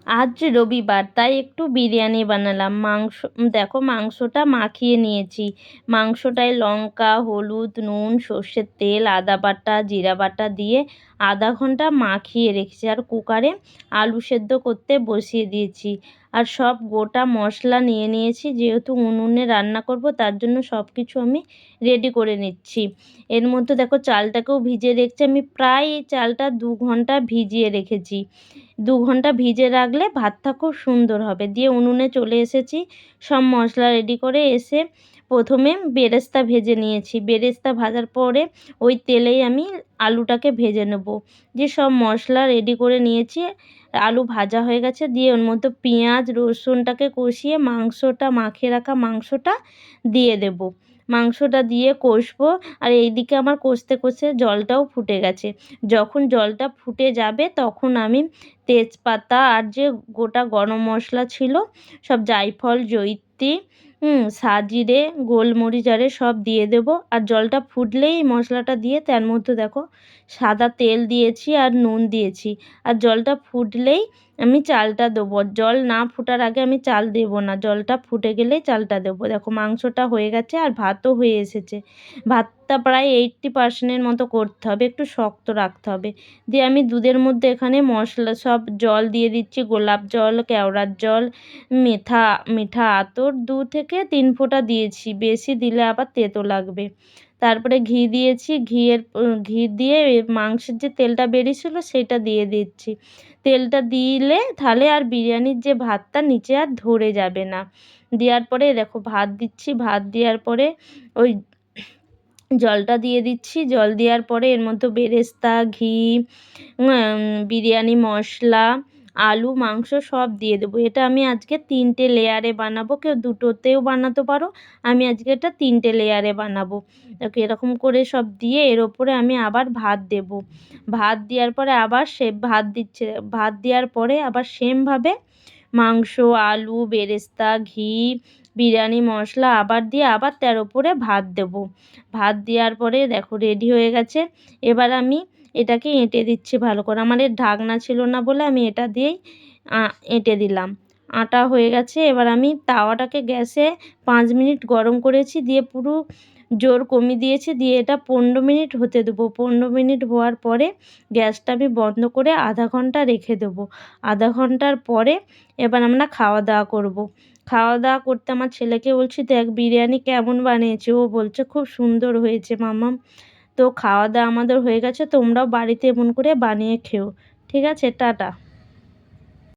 আজ রবিবার তাই একটু বিরিয়ানি বানালাম। দেখো মাংসটা মাখিয়ে নিয়েছি। মাংসটায় লঙ্কা, হলুদ, নুন, সর্ষের তেল, আদা বাটা, জিরা বাটা দিয়ে আধা ঘন্টা মাখিয়ে রেখেছি। আর কুকারে আলু সেদ্ধ করতে বসিয়ে দিয়েছি। আর সব গোটা মশলা নিয়ে নিয়েছি, যেহেতু উনুনে রান্না করব তার জন্য সব কিছু আমি রেডি করে নিচ্ছি। এর মধ্যে দেখো চালটাকেও ভিজিয়ে রেখেছি। আমি প্রায় এই চালটা 2 ঘন্টা ভিজিয়ে রেখেছি। 2 ঘন্টা ভিজে রাখলে ভাতটা খুব সুন্দর হবে। দিয়ে উনুনে চলে এসেছি, সব মশলা রেডি করে এসে প্রথমে বেরেস্তা ভেজে নিয়েছি। বেরেস্তা ভাজার পরে ওই তেলেই আমি আলুটাকে ভেজে নেব। দিয়ে সব মশলা রেডি করে নিয়েছি, আলু ভাজা হয়ে গেছে। দিয়ে ওর মধ্যে পেঁয়াজ রসুনটাকে কষিয়ে মাংসটা, মাখিয়ে রাখা মাংসটা দিয়ে দেব। মাংসটা দিয়ে কষবো। আর এইদিকে আমার কষতে কষতে জলটাও ফুটে গেছে। যখন জলটা ফুটে যাবে তখন আমি তেজপাতা আর যে গোটা গরম মশলা ছিল সব, জায়ফল, জয়িত্রী, সাজিরে, গোলমরিচ আরে সব দিয়ে দেবো। আর জলটা ফুটলেই মশলাটা দিয়ে তার মধ্যে দেখো সাদা তেল দিয়েছি আর নুন দিয়েছি। আর জলটা ফুটলেই আমি চালটা দেবো। জল না ফোটার আগে আমি চাল দেবো না, জলটা ফুটে গেলেই চালটা দেবো। দেখো মাংসটা হয়ে গেছে আর ভাতও হয়ে এসেছে। ভাতটা প্রায় 80% মতো করতে হবে, একটু শক্ত রাখতে হবে। দিয়ে আমি দুধের মধ্যে এখানে মশলা সব জল দিয়ে দিচ্ছি, গোলাপ জল, কেওড়ার জল, মিঠা আতর 2 থেকে 3 ফোঁটা দিয়েছি, বেশি দিলে আবার তেতো লাগবে। তারপরে ঘি দিয়েছি, ঘি দিয়ে মাংসের যে তেলটা বেরিয়েছিল সেটা দিয়ে দিচ্ছি। তেলটা দিলে তাহলে আর বিরিয়ানির যে ভাতটা নিচে আর ধরে যাবে না। দেওয়ার পরে দেখো ভাত দিচ্ছি, ভাত দেওয়ার পরে ওই জলটা দিয়ে দিচ্ছি। জল দেওয়ার পরে এর মধ্যে বেরেস্তা, ঘি, বিরিয়ানি মশলা, আলু, মাংস সব দিয়ে দেবো। এটা আমি আজকে 3টে লেয়ারে বানাবো, কেউ 2টোতেও বানাতে পারো। আমি আজকে এটা 3টে লেয়ারে বানাবো। দেখো এরকম করে সব দিয়ে এর ওপরে আমি আবার ভাত দেবো। ভাত দেওয়ার পরে আবার ভাত দেওয়ার পরে আবার সেমভাবে মাংস, আলু, বেরেস্তা, ঘি, বিরিয়ানি মশলা আবার দিয়ে আবার তার ওপরে ভাত দেবো। ভাত দেওয়ার পরে দেখো রেডি হয়ে গেছে। এবার আমি এটাকে এঁটে দিচ্ছি ভালো করে। আমার এর ঢাকনা ছিল না বলে আমি এটা দিয়েই এঁটে দিলাম। আটা হয়ে গেছে। এবার আমি তাওয়াটাকে গ্যাসে 5 মিনিট গরম করেছি, দিয়ে পুরো জোর কমিয়ে দিয়েছি। দিয়ে এটা 15 মিনিট হতে দেবো। 15 মিনিট হওয়ার পরে গ্যাসটা আমি বন্ধ করে আধা ঘন্টা রেখে দেবো। আধা ঘন্টার পরে এবার আমরা খাওয়া দাওয়া করব। খাওয়া দাওয়া করতে আমার ছেলেকে বলছি, দেখ বিরিয়ানি কেমন বানিয়েছে। ও বলছে খুব সুন্দর হয়েছে মাম্মাম। তো খাওয়া দাওয়া আমাদের হয়ে গেছে, তোমরাও বাড়িতে এমন করে বানিয়ে খেও। ঠিক আছে, টাটা।